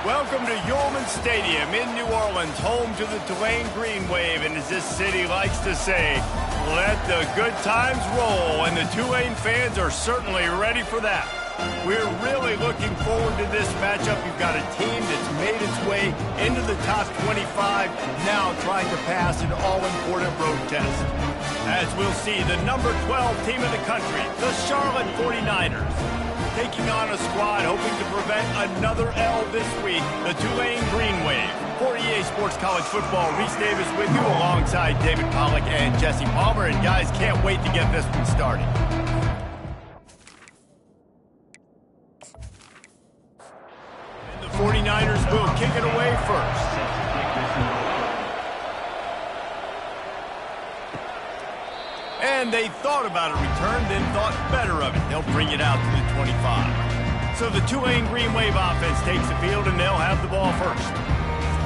Welcome to Yulman Stadium in New Orleans, home to the Tulane Green Wave, and as this city likes to say, let the good times roll, and the Tulane fans are certainly ready for that. We're really looking forward to this matchup. You've got a team that's made its way into the top 25, now trying to pass an all-important road test. As we'll see, the number 12 team in the country, the Charlotte 49ers, taking on a squad hoping to prevent another L this week, the Tulane Green Wave. For EA Sports College Football, Reese Davis with you alongside David Pollack and Jesse Palmer. And guys, can't wait to get this one started. And the 49ers will kick it away first. And they thought about a return, then thought better of it. They'll bring it out to the 25. So the Tulane Green Wave offense takes the field, and they'll have the ball first.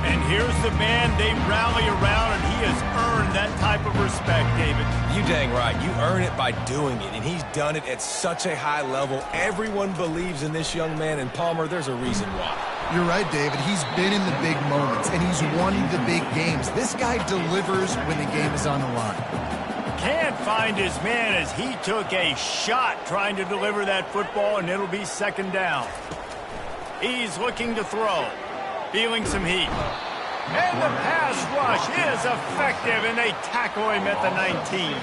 And here's the man they rally around, and he has earned that type of respect, David. You dang right. You earn it by doing it, and he's done it at such a high level. Everyone believes in this young man, and Palmer, there's a reason why. You're right, David. He's been in the big moments, and he's won the big games. This guy delivers when the game is on the line. Can't find his man as he took a shot trying to deliver that football, and it'll be second down. He's looking to throw, feeling some heat. And the pass rush is effective, and they tackle him at the 19.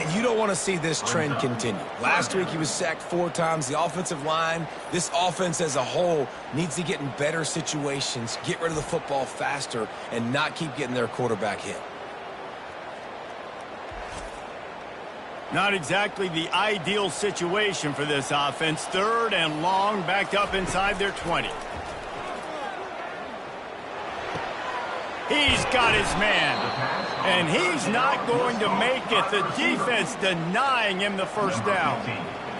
And you don't want to see this trend continue. Last week he was sacked 4 times. The offensive line, this offense as a whole, needs to get in better situations, get rid of the football faster, and not keep getting their quarterback hit. Not exactly the ideal situation for this offense. Third and long, backed up inside their 20. He's got his man, and he's not going to make it. The defense denying him the first down.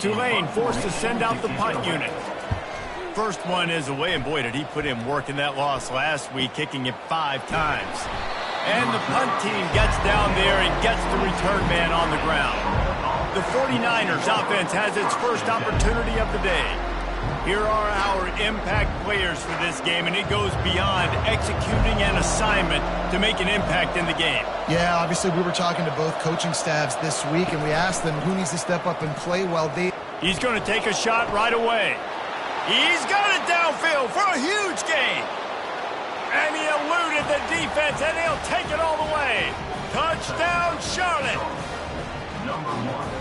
Tulane forced to send out the punt unit. First one is away, and boy, did he put in work in that loss last week, kicking it 5 times. And the punt team gets down there and gets the return man on the ground. The 49ers offense has its first opportunity of the day. Here are our impact players for this game, and it goes beyond executing an assignment to make an impact in the game. Yeah, obviously we were talking to both coaching staffs this week, and we asked them who needs to step up and play well. He's going to take a shot right away. He's got it downfield for a huge gain. And he eluded the defense, and he'll take it all the way. Touchdown, Charlotte.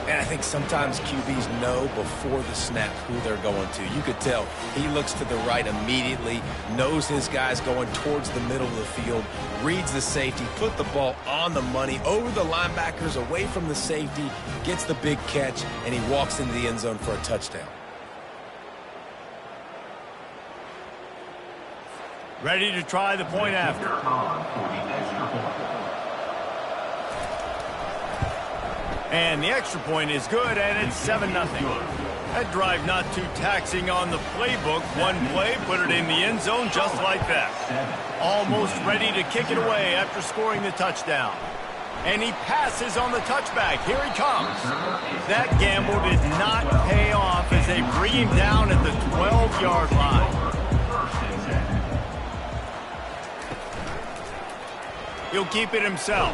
And I think sometimes QBs know before the snap who they're going to. You could tell he looks to the right immediately, knows his guy's going towards the middle of the field, reads the safety, put the ball on the money, over the linebackers, away from the safety, gets the big catch, and he walks into the end zone for a touchdown. Ready to try the point after. And the extra point is good, and it's 7-0. That drive not too taxing on the playbook. One play, put it in the end zone just like that. Almost ready to kick it away after scoring the touchdown. And he passes on the touchback. Here he comes. That gamble did not pay off as they bring him down at the 12-yard line. He'll keep it himself.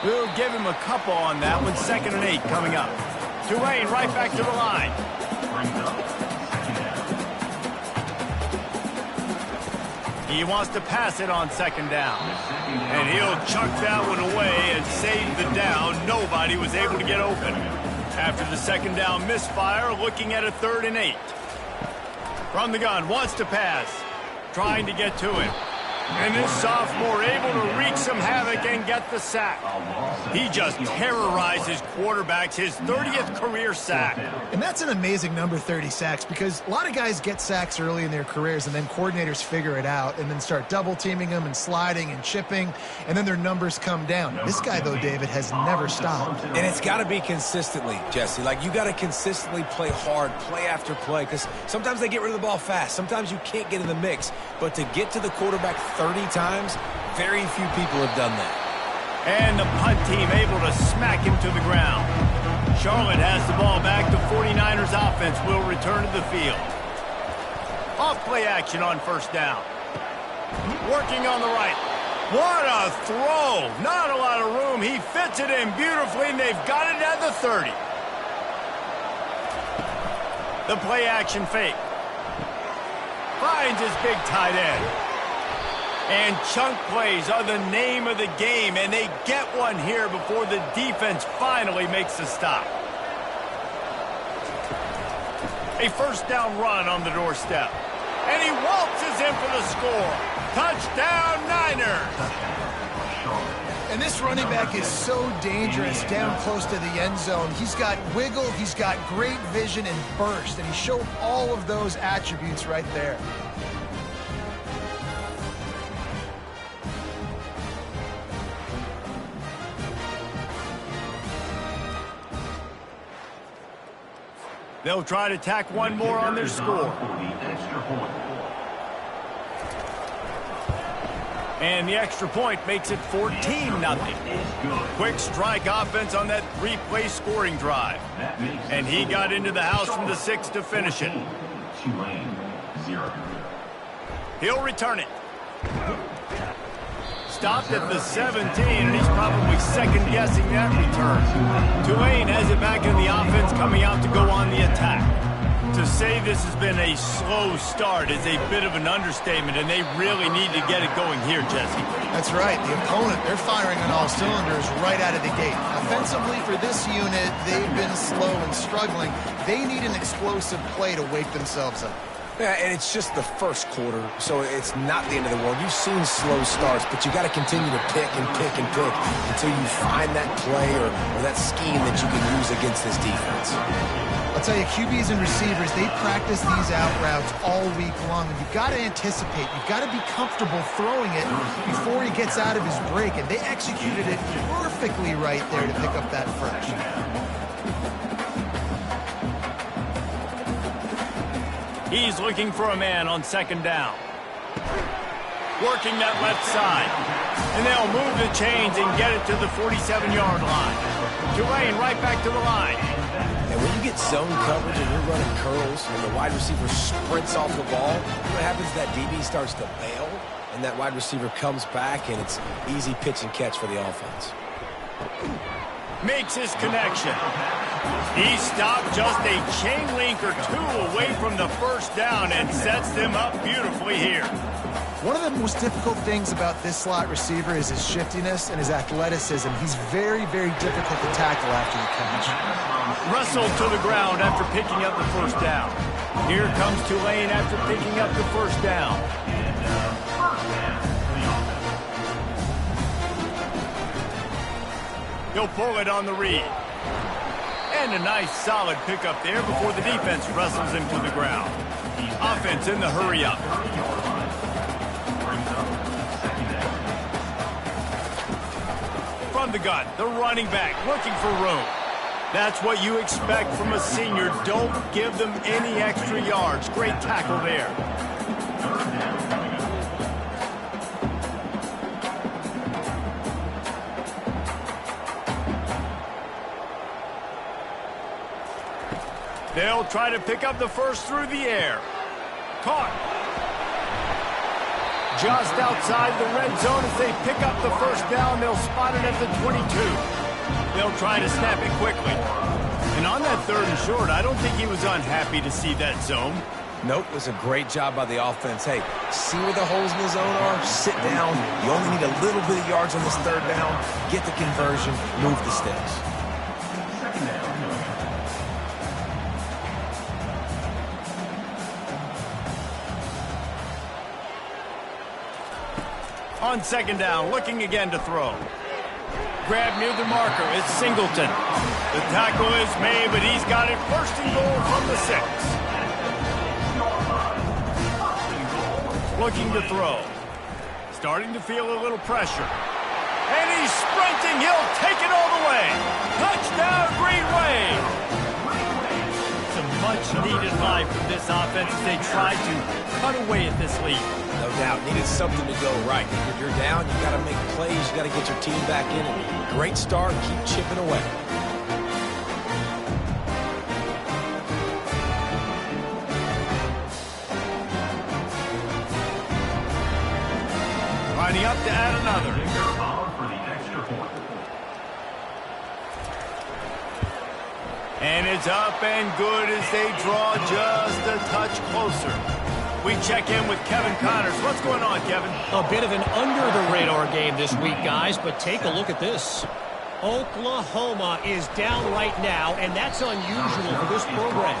We'll give him a couple on that one. 2nd and 8 coming up. Tulane right back to the line. He wants to pass it on 2nd down. And he'll chuck that one away and save the down. Nobody was able to get open. After the 2nd down misfire, looking at a 3rd and 8. From the gun, wants to pass. Trying to get to him. And this sophomore able to wreak some havoc and get the sack. He just terrorizes quarterbacks, his 30th career sack. And that's an amazing number, 30 sacks, because a lot of guys get sacks early in their careers, and then coordinators figure it out and then start double-teaming them and sliding and chipping, and then their numbers come down. This guy, though, David, has never stopped. And it's got to be consistently, Jesse. Like, you got to consistently play hard, play after play, because sometimes they get rid of the ball fast. Sometimes you can't get in the mix. But to get to the quarterback 30 times, very few people have done that. And the punt team able to smack him to the ground. Charlotte has the ball back. The 49ers offense will return to the field. Off play action on first down. Working on the right. What a throw. Not a lot of room. He fits it in beautifully, and they've got it at the 30. The play action fake. Finds his big tight end. And chunk plays are the name of the game, and they get one here before the defense finally makes a stop. A first down run on the doorstep. And he waltzes in for the score. Touchdown, Niners! And this running back is so dangerous down close to the end zone. He's got wiggle, he's got great vision and burst, and he showed all of those attributes right there. They'll try to tack one more on their score. And the extra point makes it 14-0. Quick strike offense on that three-play scoring drive. And he got into the house from the 6 to finish it. He'll return it. Stopped at the 17, and he's probably second-guessing that return. Tulane has it back in the offense, coming out to go on the attack. To say this has been a slow start is a bit of an understatement, and they really need to get it going here, Jesse. That's right. The opponent, they're firing on all cylinders right out of the gate. Offensively, for this unit, they've been slow and struggling. They need an explosive play to wake themselves up. Yeah, and it's just the first quarter, so it's not the end of the world. You've seen slow starts, but you got to continue to pick and pick and pick until you find that play or that scheme that you can use against this defense. I'll tell you, QBs and receivers, they practice these out routes all week long, and you've got to anticipate. You've got to be comfortable throwing it before he gets out of his break, and they executed it perfectly right there to pick up that first. He's looking for a man on second down. Working that left side. And they'll move the chains and get it to the 47-yard line. Tulane right back to the line. And when you get zone coverage and you're running curls and the wide receiver sprints off the ball, what happens is that DB starts to bail, and that wide receiver comes back, and it's easy pitch and catch for the offense. Makes his connection. He stopped just a chain link or two away from the first down and sets them up beautifully here. One of the most difficult things about this slot receiver is his shiftiness and his athleticism. He's very, very difficult to tackle after the catch. Wrestled to the ground after picking up the first down. Here comes Tulane after picking up the first down. He'll pull it on the read. And a nice solid pickup there before the defense wrestles him to the ground. Offense in the hurry up. From the gun, the running back looking for room. That's what you expect from a senior. Don't give them any extra yards. Great tackle there. They'll try to pick up the first through the air. Caught. Just outside the red zone as they pick up the first down. They'll spot it at the 22. They'll try to snap it quickly. And on that third and short, I don't think he was unhappy to see that zone. Nope, it was a great job by the offense. Hey, see where the holes in the zone are? Sit down. You only need a little bit of yards on this third down. Get the conversion. Move the sticks. On second down, looking again to throw. Grab near the marker. It's Singleton. The tackle is made, but he's got it first and goal from the 6. Looking to throw. Starting to feel a little pressure. And he's sprinting. He'll take it all the way. Touchdown, Green Wave. Some much-needed life from this offense as they try to cut away at this lead. No doubt. Needed something to go right. If you're down, you got to make plays. You got to get your team back in. And great start. Keep chipping away. lining up to add another. And it's up and good as they draw just a touch closer. We check in with Kevin Connors. What's going on, Kevin? A bit of an under-the-radar game this week, guys, but take a look at this. Oklahoma is down right now, and that's unusual for this program.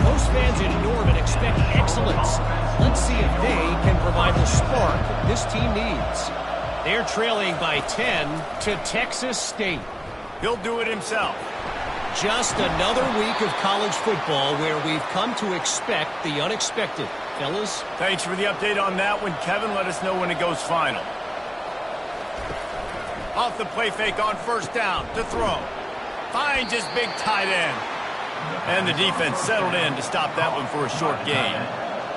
Most fans in Norman expect excellence. Let's see if they can provide the spark this team needs. They're trailing by 10 to Texas State. He'll do it himself. Just another week of college football where we've come to expect the unexpected. Fellas? Thanks for the update on that one, Kevin. Let us know when it goes final. Off the play fake on first down to throw. Finds his big tight end. And the defense settled in to stop that one for a short gain.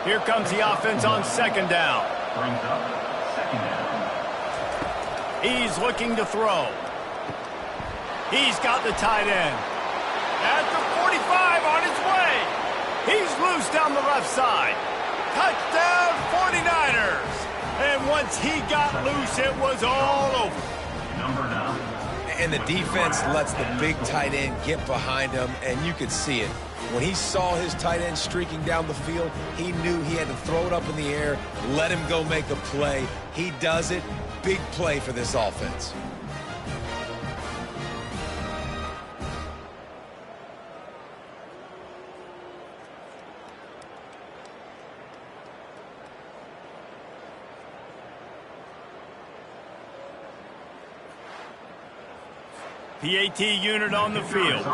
Here comes the offense on second down. He's looking to throw. He's got the tight end. At the 45 on his way. He's loose down the left side. Touchdown 49ers. And once he got loose, it was all over. And the defense lets the big tight end get behind him, and you could see it. When he saw his tight end streaking down the field, he knew he had to throw it up in the air, let him go make a play. He does it. Big play for this offense. PAT unit on the field.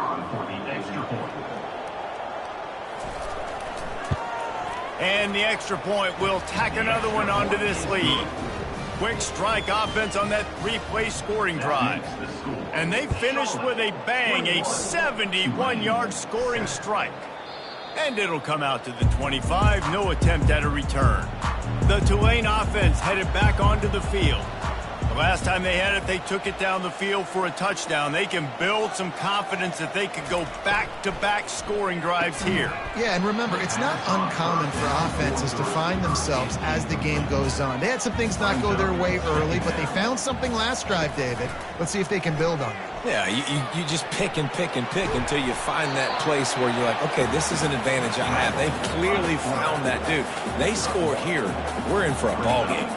And the extra point will tack another one onto this lead. Quick strike offense on that three-play scoring drive. And they finished with a bang, a 71-yard scoring strike. And it'll come out to the 25, no attempt at a return. The Tulane offense headed back onto the field. Last time they had it, they took it down the field for a touchdown. They can build some confidence that they could go back-to-back scoring drives here. Yeah, and remember, it's not uncommon for offenses to find themselves as the game goes on. They had some things not go their way early, but they found something last drive, David. Let's see if they can build on it. Yeah, you just pick and pick and pick until you find that place where you're like, okay, this is an advantage I have. They've clearly found that, dude. They score here, we're in for a ball game.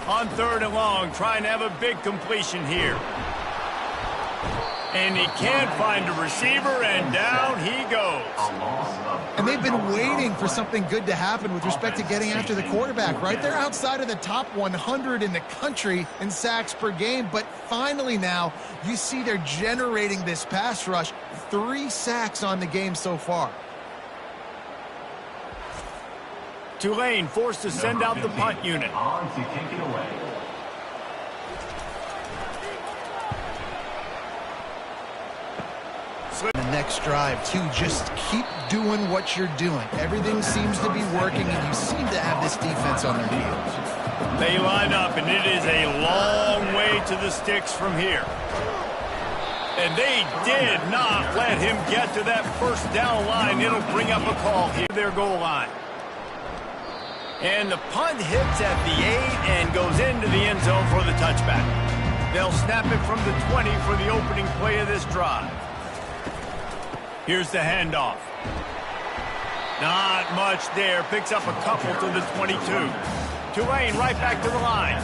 On third and long, trying to have a big completion here. And he can't find a receiver, and down he goes. And they've been waiting for something good to happen with respect to getting after the quarterback, right? They're outside of the top 100 in the country in sacks per game, but finally now you see they're generating this pass rush. 3 sacks on the game so far. Tulane forced to send out the punt unit. The next drive, too, just keep doing what you're doing. Everything seems to be working, and you seem to have this defense on their heels. They line up, and it is a long way to the sticks from here. And they did not let him get to that first down line. It'll bring up a call here, their goal line. And the punt hits at the 8 and goes into the end zone for the touchback. They'll snap it from the 20 for the opening play of this drive. Here's the handoff. Not much there. Picks up a couple to the 22. Tulane right back to the line.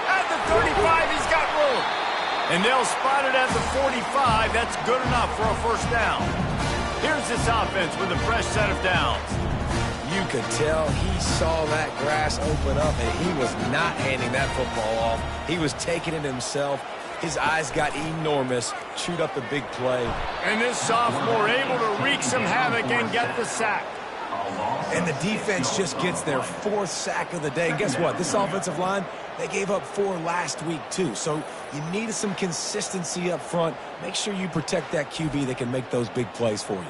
At the 35, he's got room. And they'll spot it at the 45. That's good enough for a first down. Here's this offense with a fresh set of downs. You could tell he saw that grass open up, and he was not handing that football off. He was taking it himself. His eyes got enormous, chewed up the big play. And this sophomore able to wreak some havoc and get the sack. And the defense just gets their 4th sack of the day. And guess what? This offensive line, they gave up 4 last week too. So you needed some consistency up front. Make sure you protect that QB that can make those big plays for you.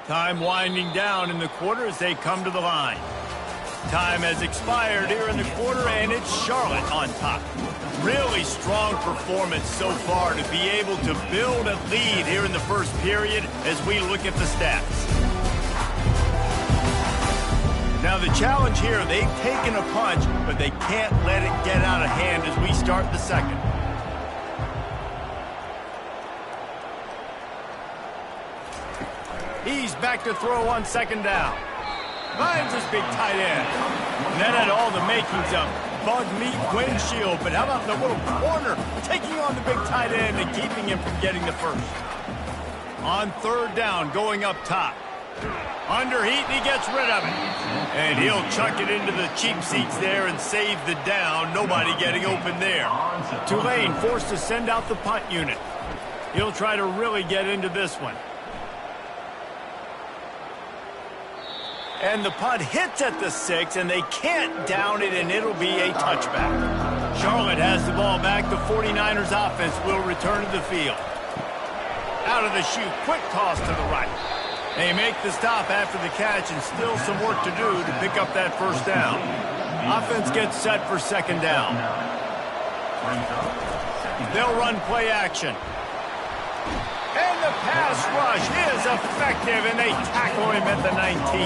Time winding down in the quarter as they come to the line. Time has expired here in the quarter, and it's Charlotte on top. Really strong performance so far to be able to build a lead here in the first period as we look at the stats. Now the challenge here, they've taken a punch, but they can't let it get out of hand as we start the second. He's back to throw on second down. Finds his big tight end. And that had all the makings of bug meat windshield, but how about the little corner taking on the big tight end and keeping him from getting the first? On third down, going up top. Under heat, and he gets rid of it. And he'll chuck it into the cheap seats there and save the down. Nobody getting open there. Tulane forced to send out the punt unit. He'll try to really get into this one. And the punt hits at the 6, and they can't down it, and it'll be a touchback. Charlotte has the ball back. The 49ers offense will return to the field. Out of the chute, quick toss to the right. They make the stop after the catch, and still some work to do to pick up that first down. Offense gets set for second down. They'll run play action. And the pass rush is effective, and they tackle him at the 19.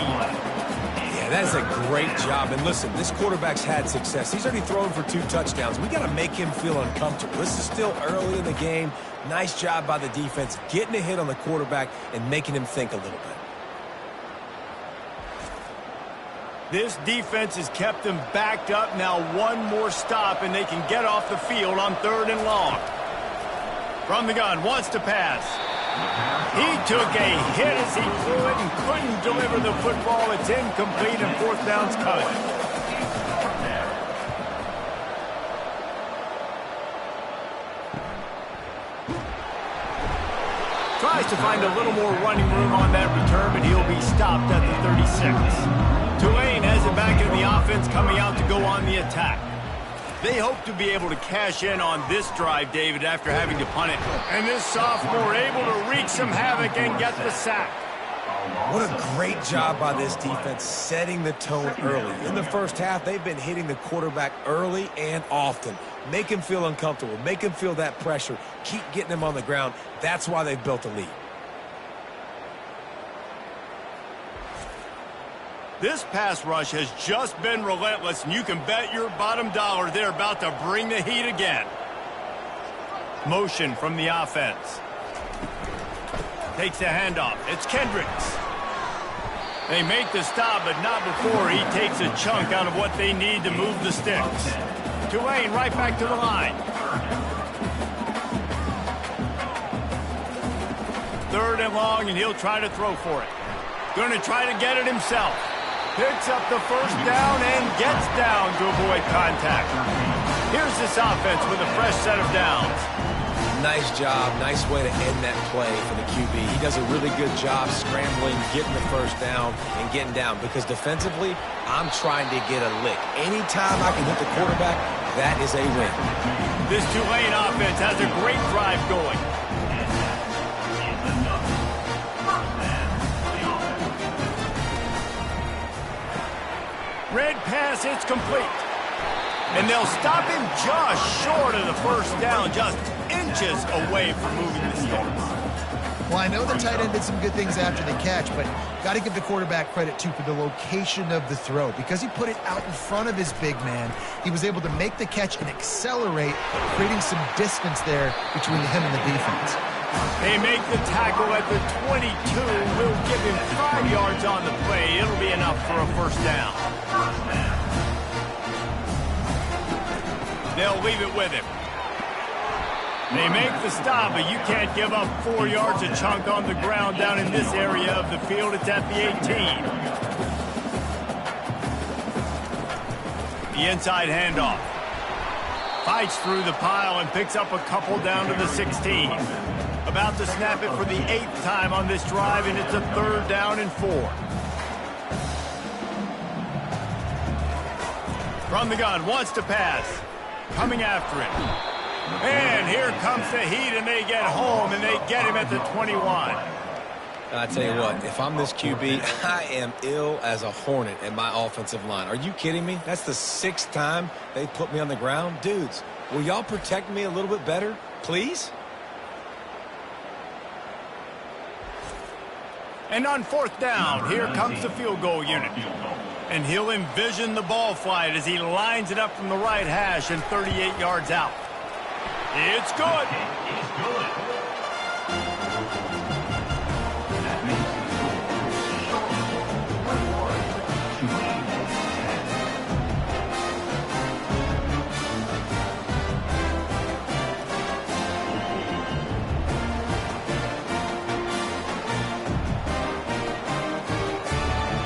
Yeah, that is a great job. And listen, this quarterback's had success. He's already thrown for 2 touchdowns. We got to make him feel uncomfortable. This is still early in the game. Nice job by the defense, getting a hit on the quarterback and making him think a little bit. This defense has kept them backed up. Now one more stop, and they can get off the field on third and long. From the gun, wants to pass. He took a hit as he threw it and couldn't deliver the football. It's incomplete, and fourth down's coming. Tries to find a little more running room on that return, but he'll be stopped at the 36. Tulane has it back in the offense, coming out to go on the attack. They hope to be able to cash in on this drive, David, after having to punt it. And this sophomore able to wreak some havoc and get the sack. What a great job by this defense setting the tone early. In the first half, they've been hitting the quarterback early and often. Make him feel uncomfortable. Make him feel that pressure. Keep getting him on the ground. That's why they've built a lead. This pass rush has just been relentless, and you can bet your bottom dollar they're about to bring the heat again. Motion from the offense. Takes the handoff. It's Kendricks. They make the stop, but not before he takes a chunk out of what they need to move the sticks. Tulane right back to the line. Third and long, and he'll try to throw for it. Going to try to get it himself. Picks up the first down and gets down to avoid contact. Here's this offense with a fresh set of downs. Nice job. Nice way to end that play for the QB. He does a really good job scrambling, getting the first down, and getting down. Because defensively, I'm trying to get a lick. Anytime I can hit the quarterback, that is a win. This Tulane offense has a great drive going. Red pass, it's complete. And they'll stop him just short of the first down, just inches away from moving the sticks. Well, I know the tight end did some good things after the catch, but got to give the quarterback credit, too, for the location of the throw. Because he put it out in front of his big man, he was able to make the catch and accelerate, creating some distance there between him and the defense. They make the tackle at the 22. We'll give him 5 yards on the play. It'll be enough for a first down. They'll leave it with him. They make the stop, but you can't give up 4 yards a chunk on the ground down in this area of the field. It's at the 18. The inside handoff. Fights through the pile and picks up a couple down to the 16. About to snap it for the 8th time on this drive, and it's a 3rd down and 4. From the gun, wants to pass. Coming after it. And here comes the heat, and they get home, and they get him at the 21. I tell you what, if I'm this QB, I am ill as a hornet at my offensive line. Are you kidding me? That's the 6th time they put me on the ground. Dudes, will y'all protect me a little bit better, please? And on 4th down, here comes the field goal unit. And he'll envision the ball flight as he lines it up from the right hash and 38 yards out. It's good.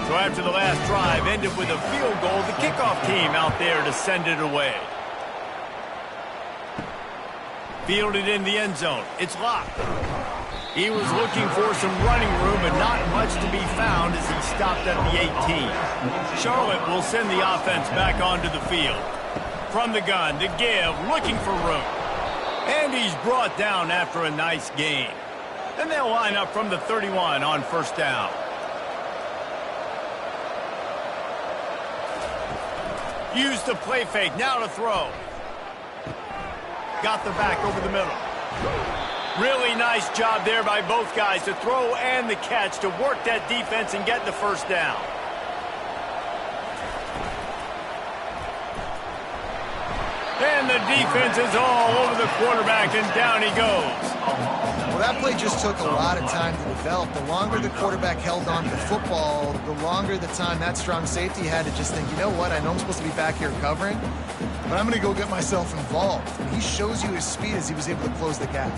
So after the last drive ended with a field goal, the kickoff team out there to send it away. Fielded in the end zone. It's locked. He was looking for some running room, but not much to be found as he stopped at the 18. Charlotte will send the offense back onto the field. From the gun, to give, looking for room. And he's brought down after a nice gain. Then they'll line up from the 31 on 1st down. Use the play fake, now to throw. Got the back over the middle. Really nice job there by both guys to throw and the catch to work that defense and get the 1st down. And the defense is all over the quarterback, and down he goes. Well, that play just took a lot of time to develop. The longer the quarterback held on to the football, the longer the time that strong safety had to just think, you know what, I know I'm supposed to be back here covering, but I'm going to go get myself involved. And he shows you his speed as he was able to close the gap.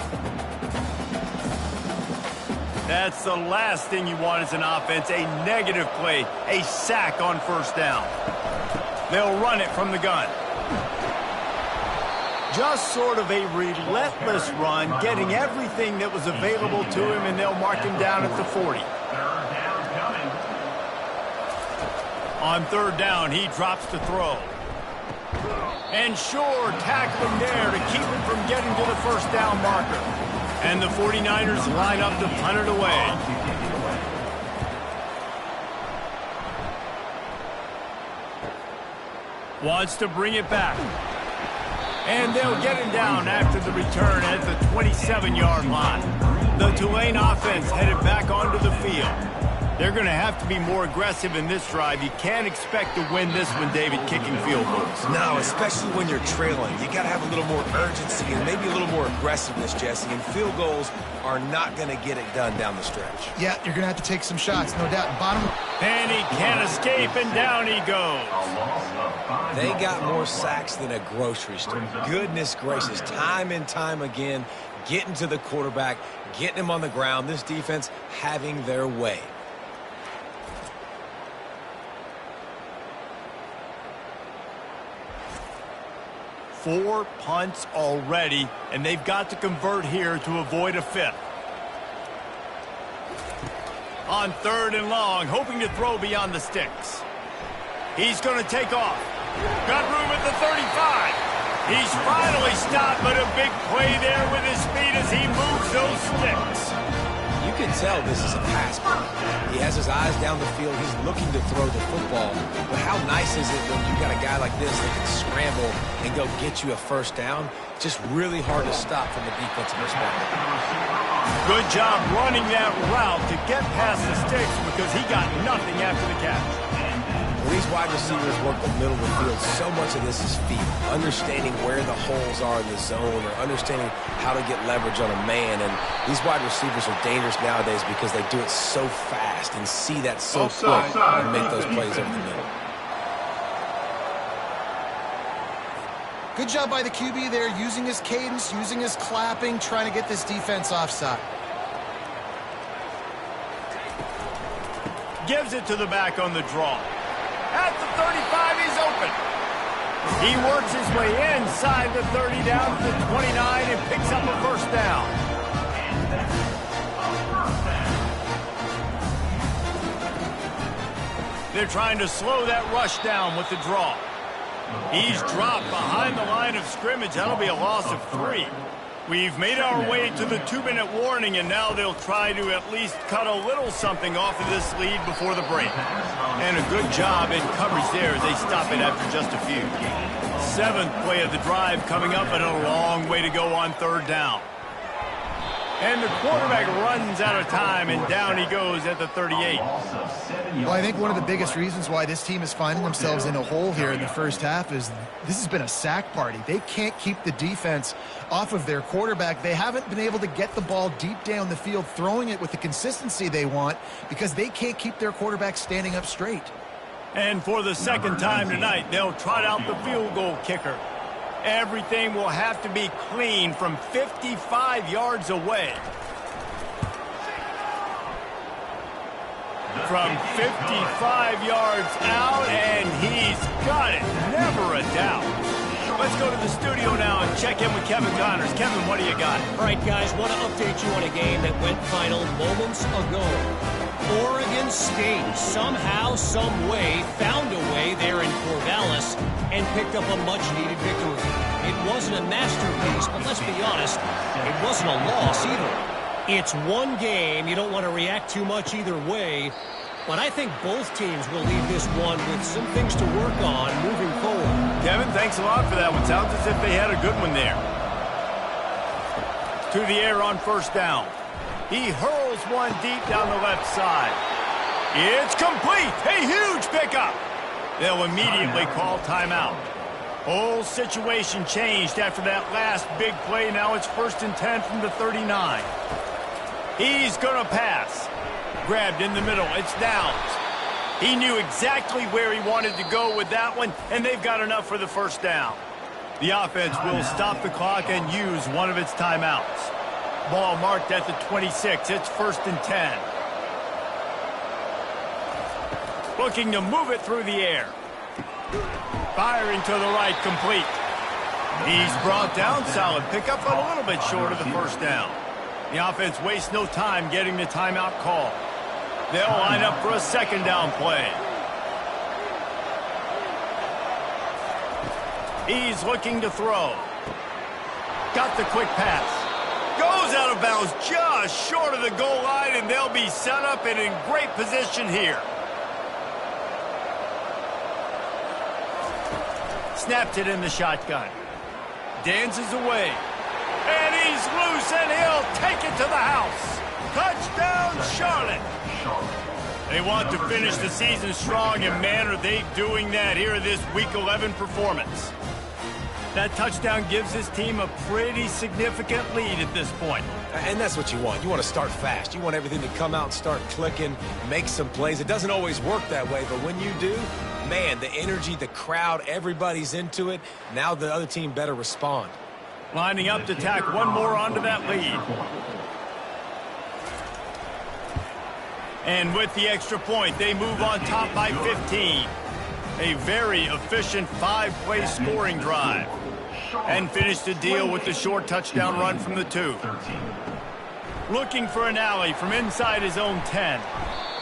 That's the last thing you want as an offense, a negative play, a sack on 1st down. They'll run it from the gun. Just sort of a relentless run, getting everything that was available to him, and they'll mark him down at the 40. On 3rd down, he drops to throw. And sure, tackling there to keep him from getting to the 1st down marker. And the 49ers line up to punt it away. Wants to bring it back. And they'll get him down after the return at the 27-yard line. The Tulane offense headed back onto the field. They're going to have to be more aggressive in this drive. You can't expect to win this one, David, kicking field goals. No, especially when you're trailing. You got to have a little more urgency and maybe a little more aggressiveness, Jesse. And field goals are not going to get it done down the stretch. Yeah, you're going to have to take some shots, no doubt. And he can't escape, and down he goes. They got more sacks than a grocery store. Goodness gracious, time and time again, getting to the quarterback, getting him on the ground. This defense having their way. Four punts already, and they've got to convert here to avoid a 5th. On 3rd and long, hoping to throw beyond the sticks. He's going to take off. Got room at the 35. He's finally stopped, but a big play there with his speed as he moves those sticks. You can tell this is a pass play. He has his eyes down the field. He's looking to throw the football. But how nice is it when you got a guy like this that can scramble and go get you a 1st down? Just really hard to stop from the defensive perspective. Good job running that route to get past the sticks because he got nothing after the catch. When these wide receivers work the middle of the field, so much of this is feet. Understanding where the holes are in the zone or understanding how to get leverage on a man. And these wide receivers are dangerous nowadays because they do it so fast and see that so quick and make those plays over the middle. Good job by the QB there, using his cadence, using his clapping, trying to get this defense offside. Gives it to the back on the draw. At the 35, he's open. He works his way inside the 30 down to the 29 and picks up a 1st down. They're trying to slow that rush down with the draw. He's dropped behind the line of scrimmage. That'll be a loss of 3. We've made our way to the 2-minute warning, and now they'll try to at least cut a little something off of this lead before the break. And a good job in coverage there as they stop it after just a few. 7th play of the drive coming up, and a long way to go on 3rd down. And the quarterback runs out of time, and down he goes at the 38. Well, I think one of the biggest reasons why this team is finding themselves in a hole here in the first half is this has been a sack party. They can't keep the defense off of their quarterback. They haven't been able to get the ball deep down the field, throwing it with the consistency they want because they can't keep their quarterback standing up straight. And for the 2nd time tonight, they'll trot out the field goal kicker. Everything will have to be clean from 55 yards away. From 55 yards out, and he's got it. Never a doubt. Let's go to the studio now and check in with Kevin Connors. Kevin, what do you got? All right, guys, want to update you on a game that went final moments ago. Oregon State somehow, some way, found a way there in Corvallis and picked up a much-needed victory. It wasn't a masterpiece, but let's be honest, it wasn't a loss either. It's one game. You don't want to react too much either way, but I think both teams will leave this one with some things to work on moving forward. Kevin, thanks a lot for that one. Sounds as if they had a good one there. To the air on 1st down. He hurls one deep down the left side. It's complete. A huge pickup. They'll immediately call timeout. Whole situation changed after that last big play. Now it's 1st and 10 from the 39. He's going to pass. Grabbed in the middle. It's Downs. He knew exactly where he wanted to go with that one, and they've got enough for the 1st down. The offense will stop the clock and use one of its timeouts. Ball marked at the 26. It's 1st and 10. Looking to move it through the air. Firing to the right, complete. He's brought down, solid pickup, but a little bit short of the 1st down. The offense wastes no time getting the timeout call. They'll line up for a 2nd down play. He's looking to throw. Got the quick pass. Goes out of bounds just short of the goal line, and they'll be set up and in great position here. Snapped it in the shotgun. Dances away. And he's loose, and he'll take it to the house. Touchdown, Charlotte. They want to finish the season strong, and man, are they doing that here in this Week 11 performance. That touchdown gives his team a pretty significant lead at this point. And that's what you want. You want to start fast. You want everything to come out and start clicking, make some plays. It doesn't always work that way, but when you do, man, the energy, the crowd, everybody's into it. Now the other team better respond. Lining up to tack one more onto that lead. And with the extra point, they move on top by 15. A very efficient 5-play scoring drive. And finish the deal with the short touchdown run from the 2. Looking for an alley from inside his own 10.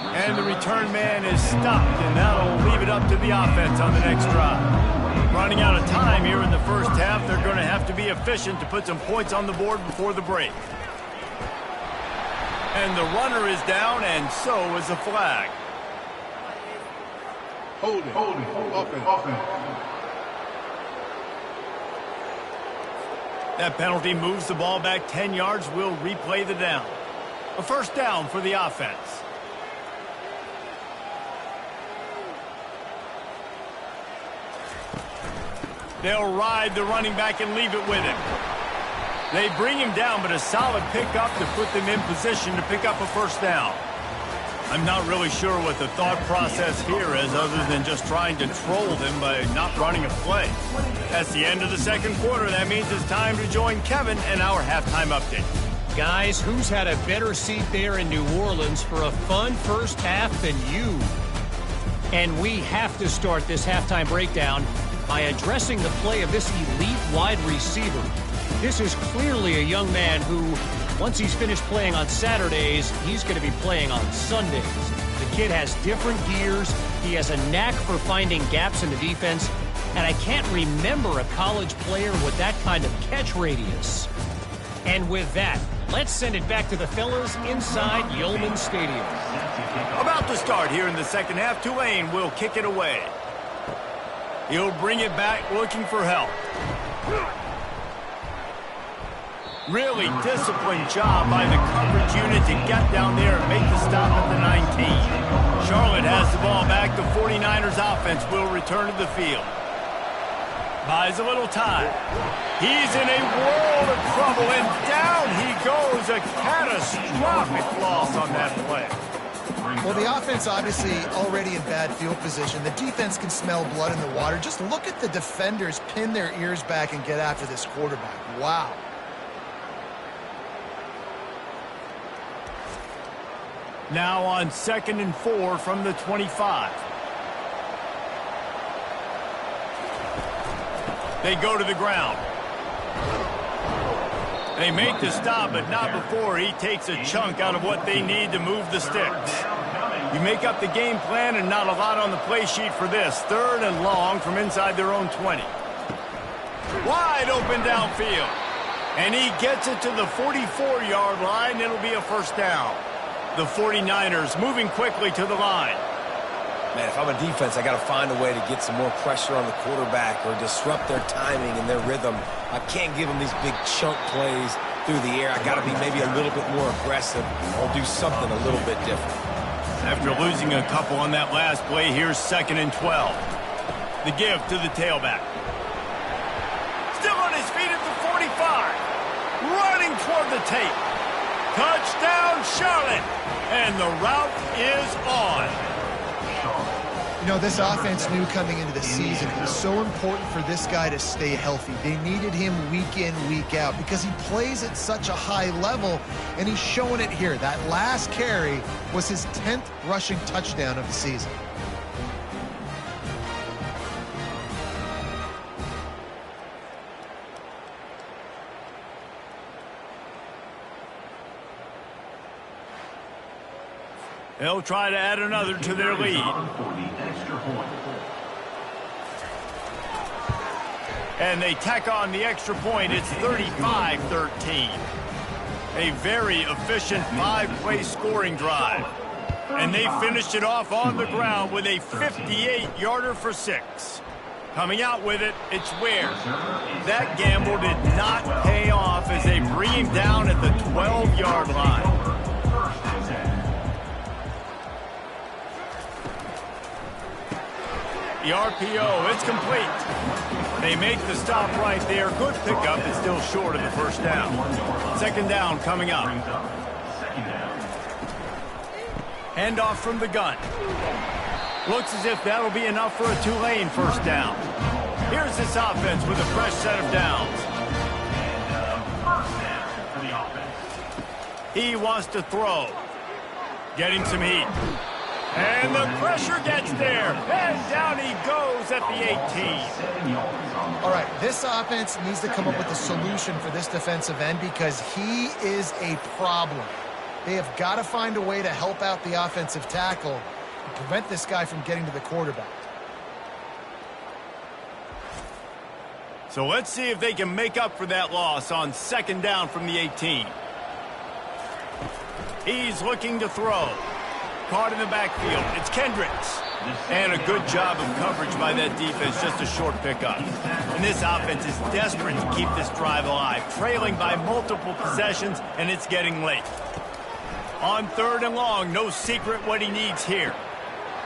And the return man is stopped, and that'll leave it up to the offense on the next drive. Running out of time here in the first half, they're going to have to be efficient to put some points on the board before the break. And the runner is down, and so is the flag. Hold it. Offense. That penalty moves the ball back 10 yards. We'll replay the down. A 1st down for the offense. They'll ride the running back and leave it with him. They bring him down, but a solid pickup to put them in position to pick up a 1st down. I'm not really sure what the thought process here is other than just trying to troll them by not running a play. That's the end of the 2nd quarter. That means it's time to join Kevin and our halftime update. Guys, who's had a better seat there in New Orleans for a fun first half than you? And we have to start this halftime breakdown by addressing the play of this elite wide receiver. This is clearly a young man who, once he's finished playing on Saturdays, he's going to be playing on Sundays. The kid has different gears. He has a knack for finding gaps in the defense. And I can't remember a college player with that kind of catch radius. And with that, let's send it back to the fellas inside Yeoman Stadium. About to start here in the second half, Tulane will kick it away. He'll bring it back looking for help. Really disciplined job by the coverage unit to get down there and make the stop at the 19. Charlotte has the ball back. The 49ers offense will return to the field. Buys a little time. He's in a world of trouble, and down he goes. A catastrophic loss on that play. Well, the offense obviously already in bad field position. The defense can smell blood in the water. Just look at the defenders pin their ears back and get after this quarterback. Wow. Now on 2nd and 4 from the 25. They go to the ground. They make the stop, but not before he takes a chunk out of what they need to move the sticks. You make up the game plan and not a lot on the play sheet for this. 3rd and long from inside their own 20. Wide open downfield. And he gets it to the 44-yard line. It'll be a first down. The 49ers moving quickly to the line. Man, if I'm a defense, I got to find a way to get some more pressure on the quarterback or disrupt their timing and their rhythm. I can't give them these big chunk plays through the air. I got to be maybe a little bit more aggressive or do something a little bit different. After losing a couple on that last play, here's 2nd and 12. The give to the tailback. Still on his feet at the 45. Running toward the tape. Touchdown, Charlotte. And the route is on. You know, this offense knew coming into the season it was so important for this guy to stay healthy. They needed him week in, week out because he plays at such a high level, and he's showing it here. That last carry was his 10th rushing touchdown of the season. They'll try to add another to their lead. And they tack on the extra point. It's 35-13. A very efficient 5-play scoring drive. And they finished it off on the ground with a 58-yarder for 6. Coming out with it, it's Ware. That gamble did not pay off as they bring him down at the 12-yard line. The RPO, it's complete. They make the stop right there. Good pickup. It's still short of the first down. 2nd down coming up. Handoff from the gun. Looks as if that'll be enough for a Tulane first down. Here's this offense with a fresh set of downs. He wants to throw. Getting some heat. And the pressure gets there. And down he goes at the 18. All right, this offense needs to come up with a solution for this defensive end because he is a problem. They have got to find a way to help out the offensive tackle and prevent this guy from getting to the quarterback. So let's see if they can make up for that loss on 2nd down from the 18. He's looking to throw. Caught in the backfield. It's Kendricks. And a good job of coverage by that defense. Just a short pickup. And this offense is desperate to keep this drive alive. Trailing by multiple possessions, and it's getting late. On 3rd and long, no secret what he needs here.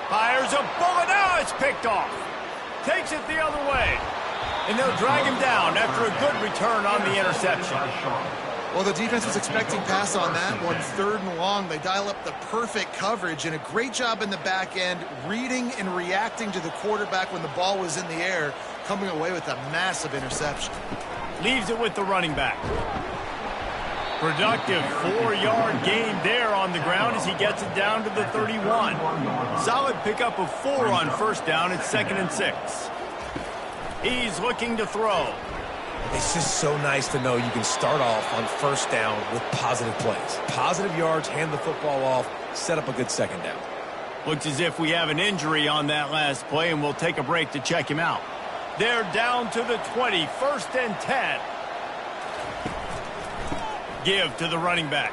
Fires a bullet. Now it's picked off. Takes it the other way. And they'll drag him down after a good return on the interception. Well, the defense was expecting pass on that one. 3rd and long, they dial up the perfect coverage and a great job in the back end, reading and reacting to the quarterback when the ball was in the air, coming away with a massive interception. Leaves it with the running back. Productive 4-yard gain there on the ground as he gets it down to the 31. Solid pickup of 4 on first down. It's 2nd and 6. He's looking to throw. It's just so nice to know you can start off on first down with positive plays. Positive yards, hand the football off, set up a good 2nd down. Looks as if we have an injury on that last play, and we'll take a break to check him out. They're down to the 20, 1st and 10. give to the running back.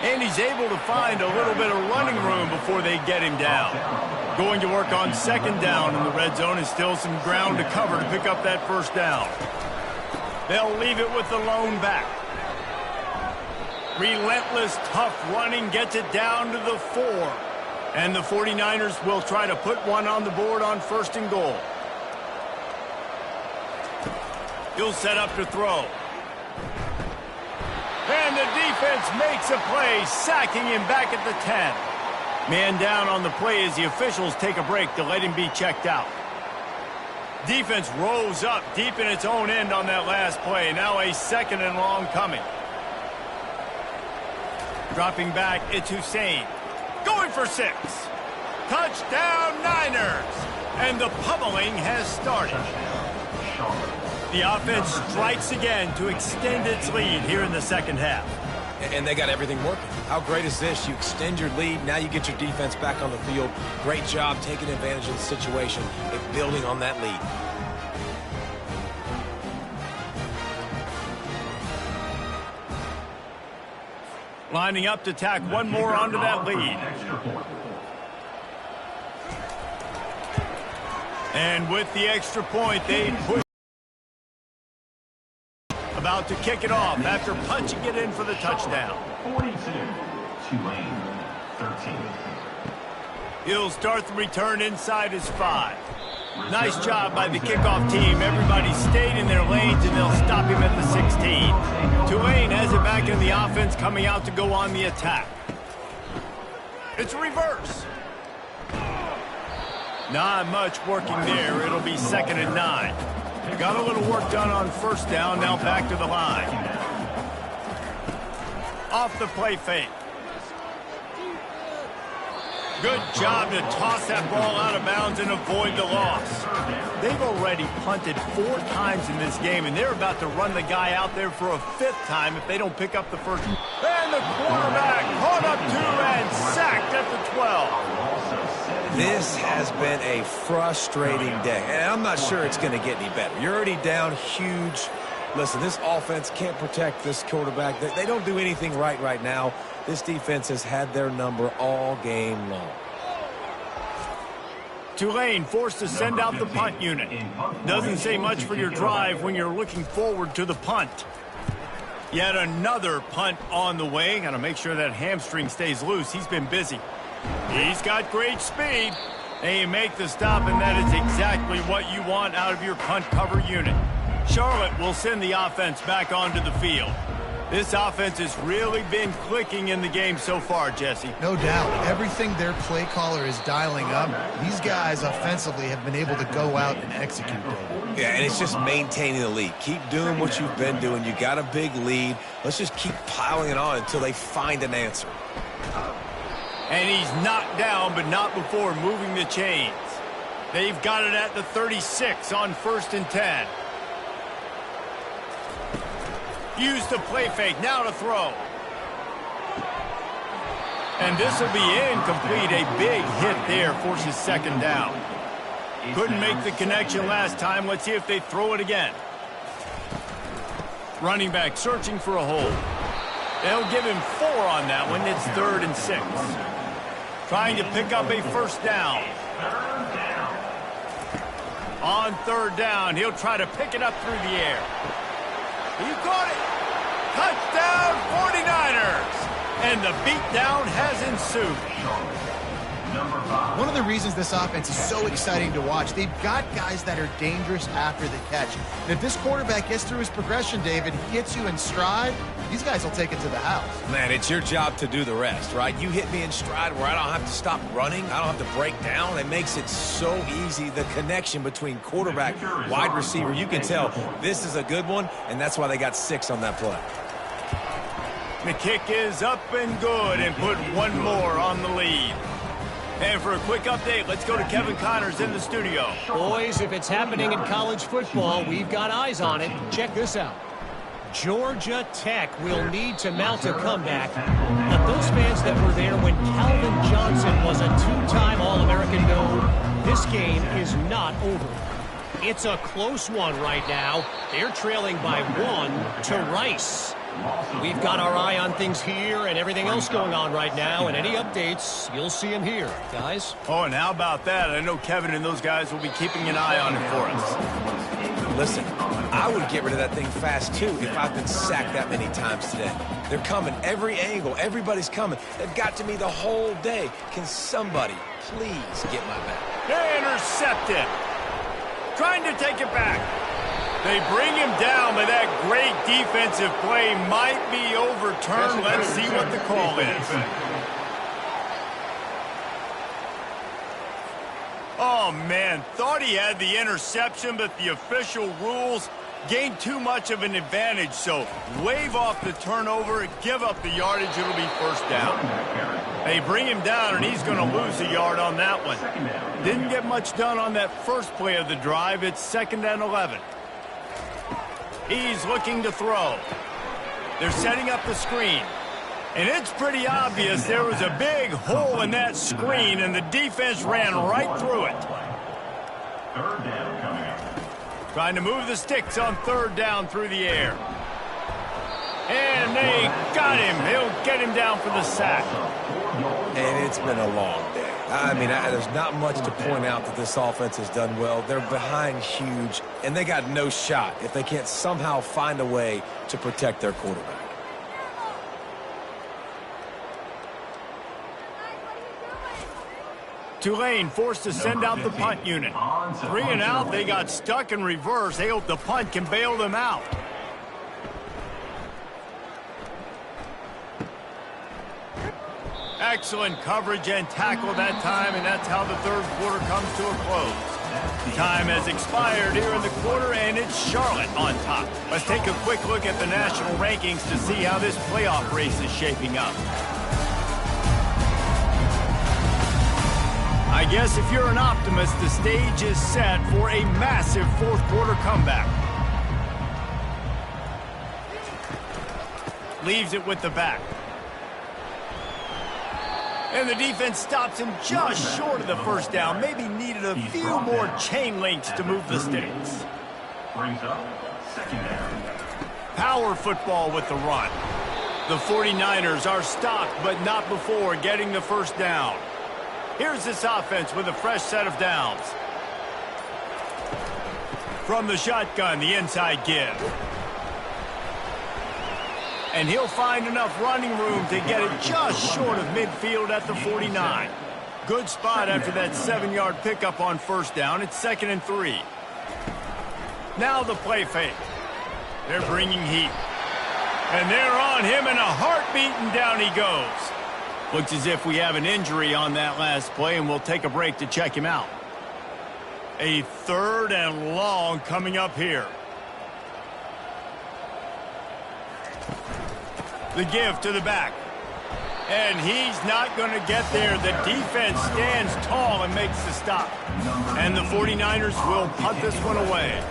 And he's able to find a little bit of running room before they get him down. Going to work on second down in the red zone, and still some ground to cover to pick up that first down. They'll leave it with the lone back. Relentless, tough running gets it down to the 4. And the 49ers will try to put one on the board on first and goal. He'll set up to throw. And the defense makes a play, sacking him back at the 10. Man down on the play as the officials take a break to let him be checked out. Defense rose up deep in its own end on that last play. Now a second and long coming. Dropping back, it's Hussein. Going for 6. Touchdown, Niners! And the pummeling has started. The offense strikes again to extend its lead here in the second half. And they got everything working. How great is this? You extend your lead, now you get your defense back on the field. Great job taking advantage of the situation and building on that lead. Lining up to tack one more onto that lead. And with the extra point, they push. About to kick it off after punching it in for the touchdown. 42, Tulane, 13. He'll start the return inside his 5. Nice job by the kickoff team. Everybody stayed in their lanes, and they'll stop him at the 16. Tulane has it back in the offense, coming out to go on the attack. It's reverse. Not much working there. It'll be 2nd and 9. Got a little work done on first down, now back to the line. Off the play fake. Good job to toss that ball out of bounds and avoid the loss. They've already punted 4 times in this game, and they're about to run the guy out there for a 5th time if they don't pick up the first. And the quarterback caught up to and sacked at the 12. This has been a frustrating day, and I'm not sure it's going to get any better. You're already down huge. Listen, this offense can't protect this quarterback. They don't do anything right now. This defense has had their number all game long. Tulane forced to send out the punt unit. Doesn't say much for your drive when you're looking forward to the punt. Yet another punt on the way. Got to make sure that hamstring stays loose. He's been busy. He's got great speed. They make the stop, and that is exactly what you want out of your punt cover unit. Charlotte will send the offense back onto the field. This offense has really been clicking in the game so far, Jesse. No doubt. Everything their play caller is dialing up, these guys offensively have been able to go out and execute. Yeah, and it's just maintaining the lead. Keep doing what you've been doing. You got a big lead. Let's just keep piling it on until they find an answer. And he's knocked down, but not before moving the chains. They've got it at the 36 on 1st and 10. Use the play fake, now to throw. And this will be incomplete. A big hit there forces 2nd down. Couldn't make the connection last time. Let's see if they throw it again. Running back searching for a hole. They'll give him 4 on that one. It's 3rd and 6. Trying to pick up a first down. On 3rd down, he'll try to pick it up through the air. He caught it. Touchdown, 49ers. And the beatdown has ensued. One of the reasons this offense is so exciting to watch, they've got guys that are dangerous after the catch. And if this quarterback gets through his progression, David, he gets you in stride, these guys will take it to the house. Man, it's your job to do the rest, right? You hit me in stride where I don't have to stop running. I don't have to break down. It makes it so easy. The connection between quarterback, wide receiver, you can tell this is a good one, and that's why they got 6 on that play. The kick is up and good, and put one more on the lead. And for a quick update, let's go to Kevin Connors in the studio. Boys, if it's happening in college football, we've got eyes on it. Check this out. Georgia Tech will need to mount a comeback. Now, those fans that were there when Calvin Johnson was a 2-time All-American know this game is not over. It's a close one right now. They're trailing by 1 to Rice. We've got our eye on things here and everything else going on right now, and any updates, you'll see them here, guys. Oh, and how about that? I know Kevin and those guys will be keeping an eye on it for us. Listen, I would get rid of that thing fast, too, if I've been sacked that many times today. They're coming, every angle, everybody's coming. They've got to me the whole day. Can somebody please get my back? Intercepted. Trying to take it back. They bring him down, but that great defensive play might be overturned. Let's see what the call is. Oh, man, thought he had the interception, but the official rules gained too much of an advantage. So wave off the turnover, give up the yardage, it'll be first down. They bring him down, and he's going to lose a yard on that one. Didn't get much done on that first play of the drive. It's 2nd and 11. He's looking to throw. They're setting up the screen. And it's pretty obvious there was a big hole in that screen, and the defense ran right through it. Third down coming up. Trying to move the sticks on 3rd down through the air. And they got him. He'll get him down for the sack. And it's been a long day. I mean, there's not much to point out that this offense has done well. They're behind huge, and they got no shot if they can't somehow find a way to protect their quarterback. Tulane forced to send out the punt unit. 3 and out, they got stuck in reverse. They hope the punt can bail them out. Excellent coverage and tackle that time, and that's how the 3rd quarter comes to a close. Time has expired here in the quarter, and it's Charlotte on top. Let's take a quick look at the national rankings to see how this playoff race is shaping up. I guess if you're an optimist, the stage is set for a massive 4th quarter comeback. Leaves it with the back. And the defense stops him just short of the first down. Maybe needed a few more chain links to move the sticks. Brings up 2nd down. Power football with the run. The 49ers are stopped, but not before getting the first down. Here's this offense with a fresh set of downs. From the shotgun, the inside give. And he'll find enough running room to get it just short of midfield at the 49. Good spot after that 7-yard pickup on first down. It's 2nd and 3. Now the play fake. They're bringing heat. And they're on him in a heartbeat, and down he goes. Looks as if we have an injury on that last play, and we'll take a break to check him out. A 3rd and long coming up here. The give to the back. And he's not going to get there. The defense stands tall and makes the stop. And the 49ers will punt this one away.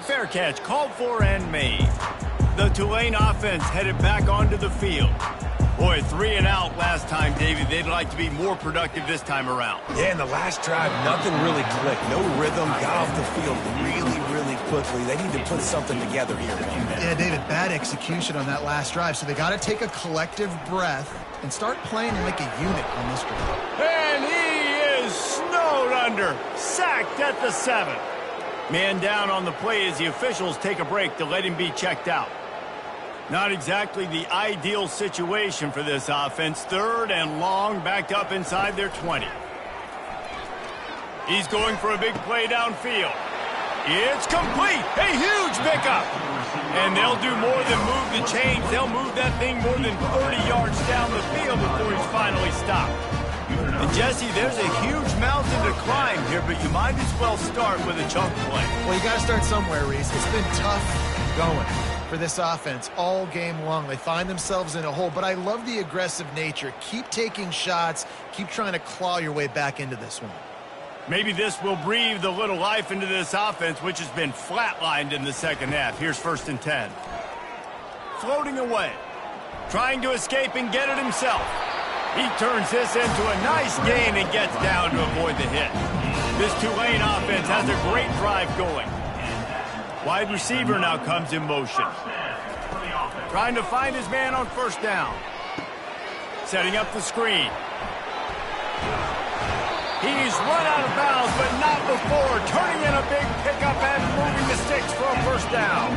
Fair catch called for and made. The Tulane offense headed back onto the field. Boy, 3 and out last time, Davey. They'd like to be more productive this time around. Yeah, in the last drive, nothing really clicked. No rhythm, got off the field really quickly. They need to put something together here. Yeah, David, bad execution on that last drive. So they got to take a collective breath and start playing like a unit on this drive. And he is snowed under. Sacked at the 7. Man down on the play as the officials take a break to let him be checked out. Not exactly the ideal situation for this offense. 3rd and long, backed up inside their 20. He's going for a big play downfield. It's complete. A huge pickup. And they'll do more than move the chains. They'll move that thing more than 30 yards down the field before he's finally stopped. And Jesse, there's a huge mountain to climb here, but you might as well start with a chunk play. Well, you got to start somewhere, Reese. It's been tough going for this offense all game long. They find themselves in a hole, but I love the aggressive nature. Keep taking shots. Keep trying to claw your way back into this one. Maybe this will breathe a little life into this offense, which has been flatlined in the second half. Here's 1st and 10. Floating away. Trying to escape and get it himself. He turns this into a nice gain and gets down to avoid the hit. This Tulane offense has a great drive going. Wide receiver now comes in motion. Trying to find his man on first down. Setting up the screen. He's run out of bounds, but not before. Turning in a big pickup and moving the sticks for a first down.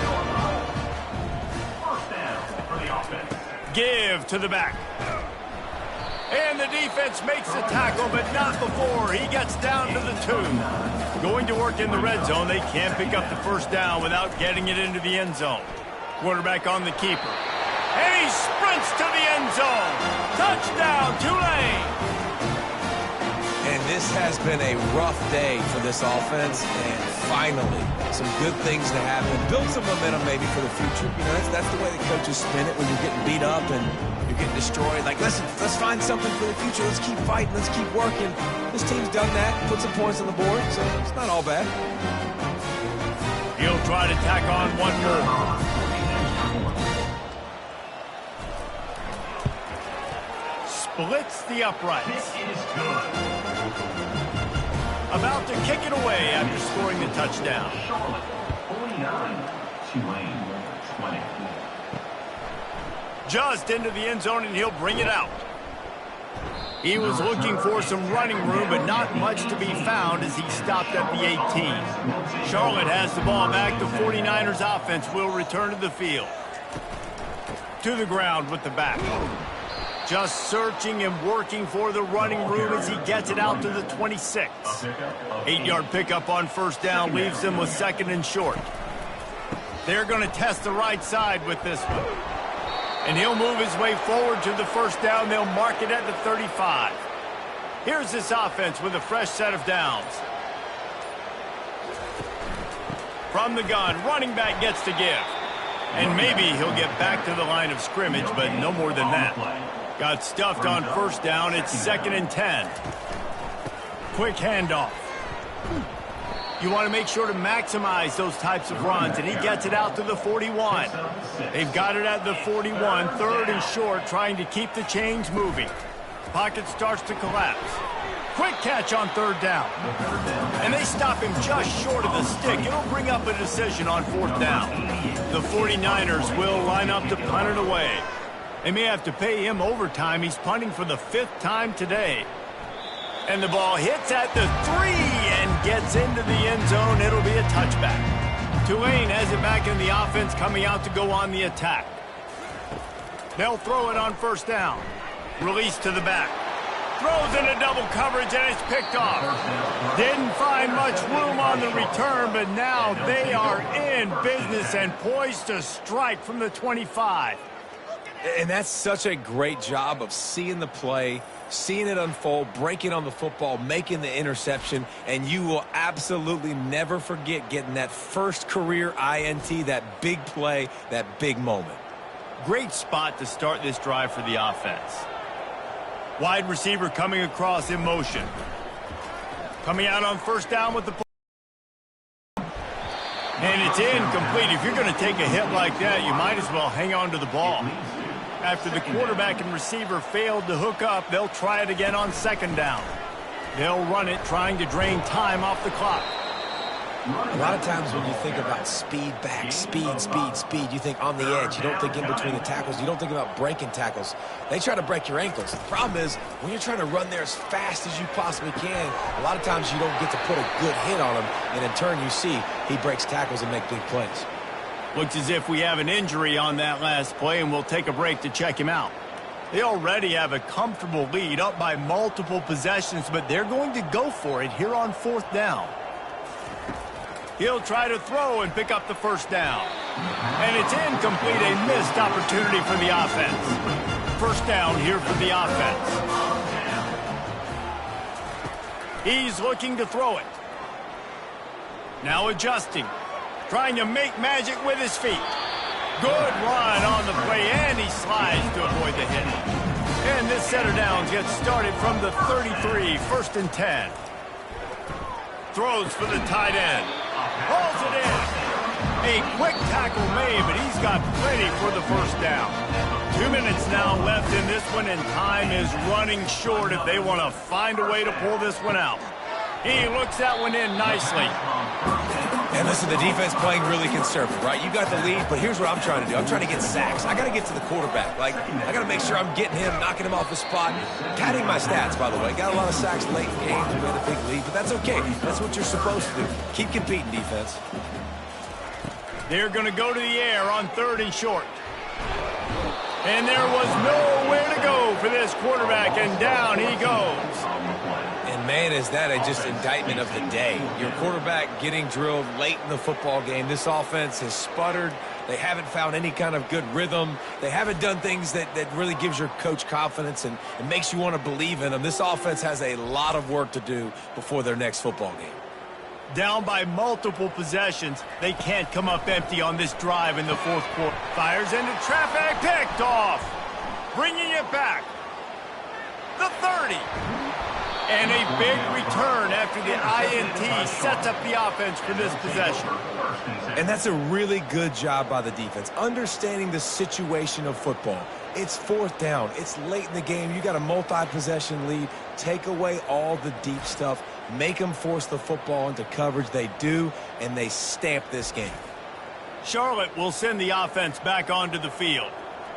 First down for the offense. Give to the back. And the defense makes the tackle, but not before. He gets down to the 2. Going to work in the red zone. They can't pick up the first down without getting it into the end zone. Quarterback on the keeper. And he sprints to the end zone. Touchdown, Tulane. And this has been a rough day for this offense, and finally, some good things to happen. Build some momentum maybe for the future. You know, that's the way the coaches spin it when you're getting beat up and you're getting destroyed. Like, listen, let's find something for the future. Let's keep fighting. Let's keep working. This team's done that, put some points on the board, so it's not all bad. He'll try to tack on one more. Splits the uprights. This is good. About to kick it away after scoring the touchdown. Charlotte, 49. Tulane, 20. Just into the end zone, and he'll bring it out. He was looking for some running room, but not much to be found as he stopped at the 18. Charlotte has the ball back. The 49ers offense will return to the field. To the ground with the back. Just searching and working for the running room as he gets it out to the 26. 8-yard pickup on first down leaves them with second and short. They're going to test the right side with this one. And he'll move his way forward to the first down. They'll mark it at the 35. Here's this offense with a fresh set of downs. From the gun, running back gets to give. And maybe he'll get back to the line of scrimmage, but no more than that. Got stuffed on first down. It's 2nd and 10. Quick handoff. You want to make sure to maximize those types of runs, and he gets it out to the 41. They've got it at the 41, 3rd and short, trying to keep the chains moving. Pocket starts to collapse. Quick catch on 3rd down. And they stop him just short of the stick. It'll bring up a decision on 4th down. The 49ers will line up to punt it away. They may have to pay him overtime. He's punting for the 5th time today. And the ball hits at the 3 and gets into the end zone. It'll be a touchback. Tulane has it back in the offense, coming out to go on the attack. They'll throw it on first down. Release to the back. Throws into double coverage, and it's picked off. Didn't find much room on the return, but now they are in business and poised to strike from the 25. And that's such a great job of seeing the play, seeing it unfold, breaking on the football, making the interception, and you will absolutely never forget getting that first career INT, that big play, that big moment. Great spot to start this drive for the offense. Wide receiver coming across in motion. Coming out on first down with the ball. And it's incomplete. If you're going to take a hit like that, you might as well hang on to the ball. After the quarterback and receiver failed to hook up, they'll try it again on 2nd down. They'll run it, trying to drain time off the clock. A lot of times when you think about speed back, speed, you think on the edge. You don't think in between the tackles. You don't think about breaking tackles. They try to break your ankles. The problem is when you're trying to run there as fast as you possibly can, a lot of times you don't get to put a good hit on him, and in turn you see he breaks tackles and makes big plays. Looks as if we have an injury on that last play, and we'll take a break to check him out. They already have a comfortable lead, up by multiple possessions, but they're going to go for it here on 4th down. He'll try to throw and pick up the first down. And it's incomplete, a missed opportunity for the offense. First down here for the offense. He's looking to throw it. Now adjusting. Trying to make magic with his feet. Good run on the play, and he slides to avoid the hit. And this set of downs gets started from the 33, 1st and 10. Throws for the tight end. Hauls it in. A quick tackle made, but he's got plenty for the first down. 2 minutes now left in this one, and time is running short if they want to find a way to pull this one out. He looks that one in nicely. And listen, the defense playing really conservative, right? You got the lead, but here's what I'm trying to do. I'm trying to get sacks. I got to get to the quarterback. Like, I got to make sure I'm getting him, knocking him off the spot. Padding my stats, by the way. Got a lot of sacks late in the game. We had a big lead, but that's okay. That's what you're supposed to do. Keep competing, defense. They're going to go to the air on 3rd and short. And there was nowhere to go for this quarterback, and down he goes. And, man, is that just indictment of the day. Your quarterback getting drilled late in the football game. This offense has sputtered. They haven't found any kind of good rhythm. They haven't done things that really gives your coach confidence and makes you want to believe in them. This offense has a lot of work to do before their next football game. Down by multiple possessions. They can't come up empty on this drive in the 4th quarter. Fires into traffic, picked off. Bringing it back. The 30. And a big return after the INT sets up the offense for this possession. And that's a really good job by the defense, understanding the situation of football. It's 4th down. It's late in the game. You got a multi-possession lead. Take away all the deep stuff. Make them force the football into coverage. They do, and they stamp this game. Charlotte will send the offense back onto the field.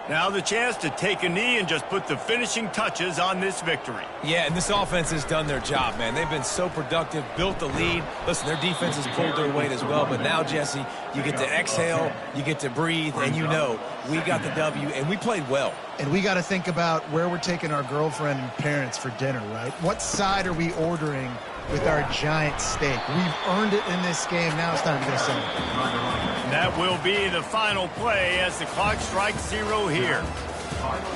Now the chance to take a knee and just put the finishing touches on this victory. Yeah, and this offense has done their job, man. They've been so productive, built the lead. Listen, their defense has pulled their weight as well. But now, Jesse, you get to exhale, you get to breathe, and you know we got the W, and we played well. And we got to think about where we're taking our girlfriend and parents for dinner, right? What side are we ordering with our giant steak? We've earned it in this game. Now it's time to go celebrate. That will be the final play as the clock strikes 0 here.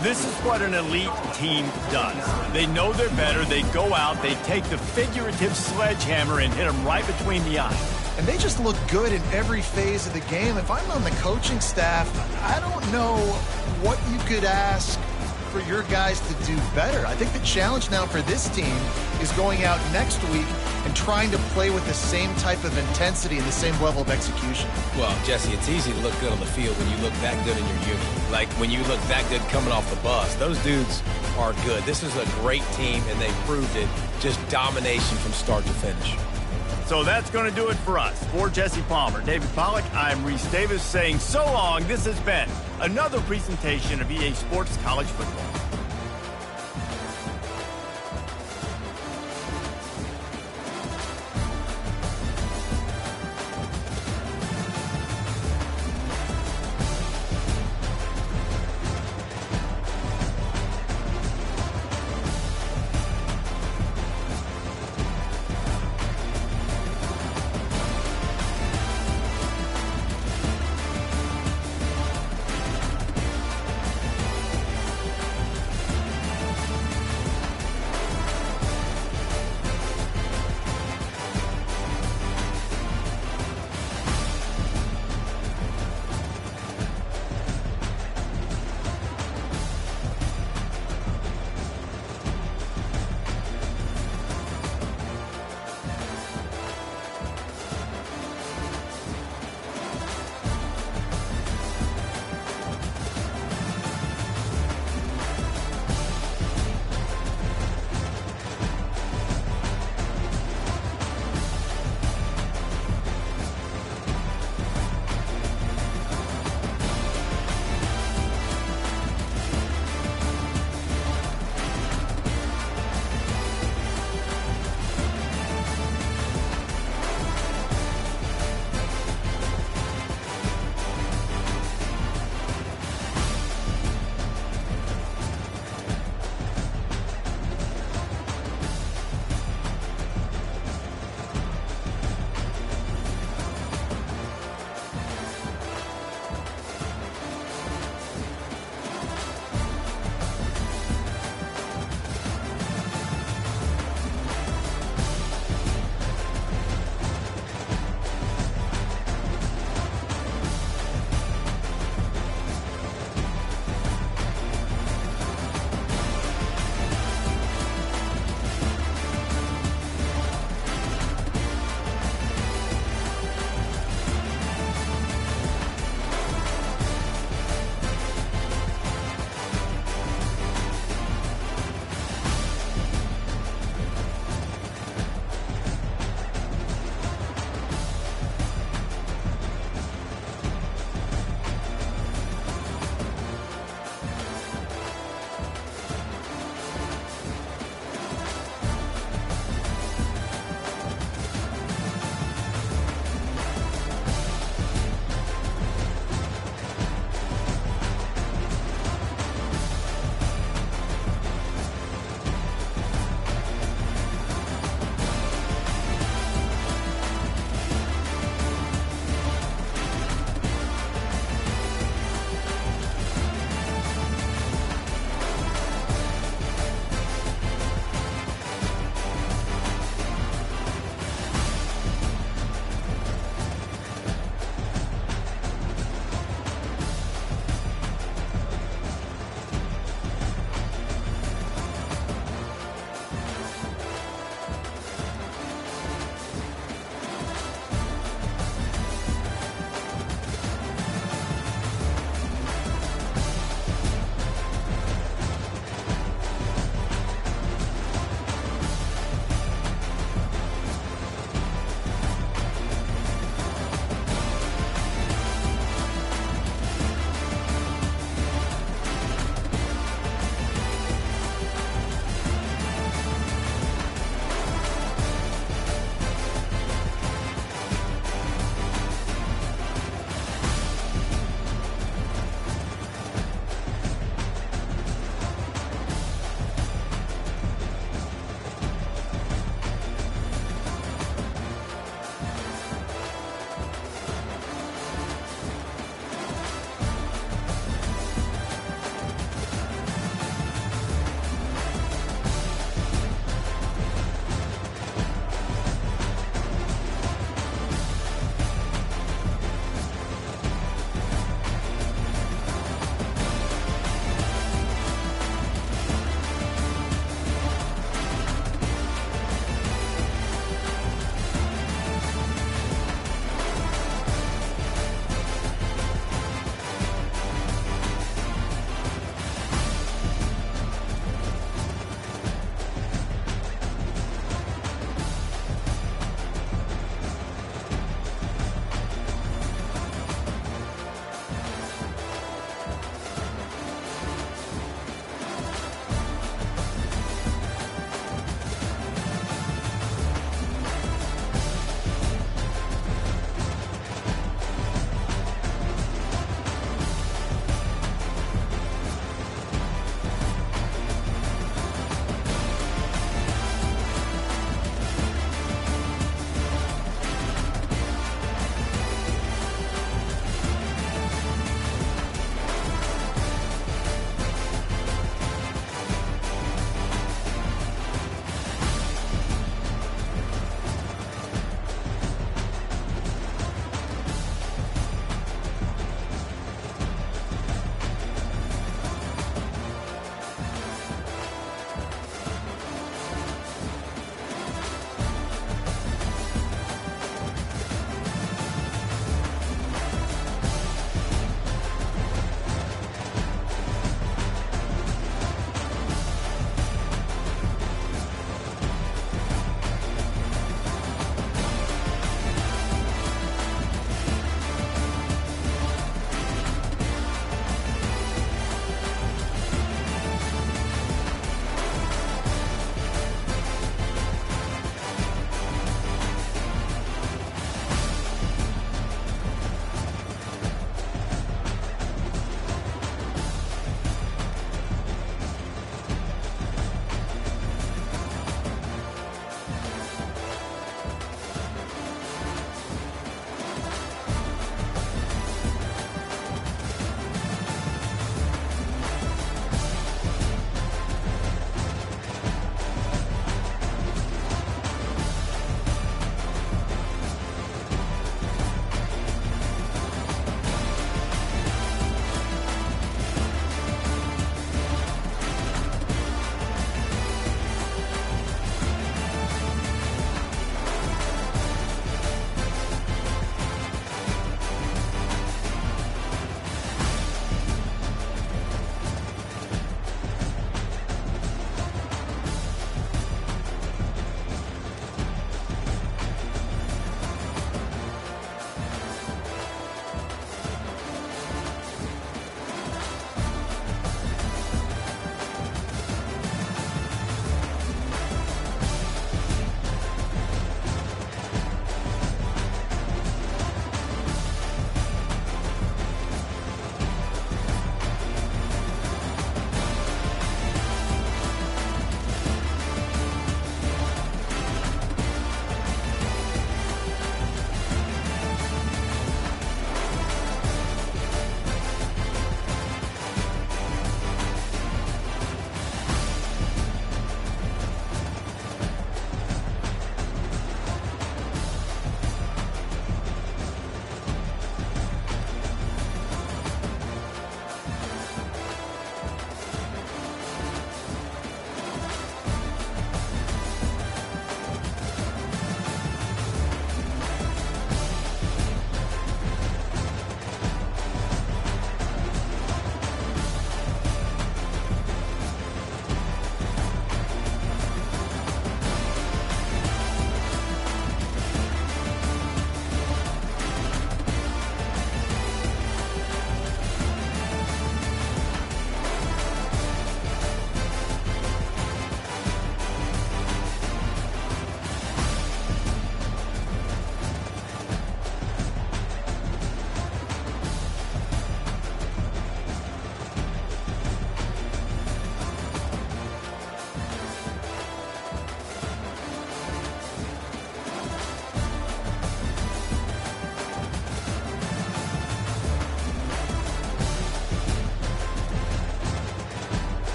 This is what an elite team does. They know they're better. They go out. They take the figurative sledgehammer and hit them right between the eyes. And they just look good in every phase of the game. If I'm on the coaching staff, I don't know what you could ask for your guys to do better. I think the challenge now for this team is going out next week and trying to play with the same type of intensity and the same level of execution. Well, Jesse, it's easy to look good on the field when you look that good in your uniform. Like when you look that good coming off the bus. Those dudes are good. This is a great team, and they proved it. Just domination from start to finish. So that's going to do it for us. For Jesse Palmer, David Pollack, I'm Reese Davis saying so long. This has been another presentation of EA Sports College Football.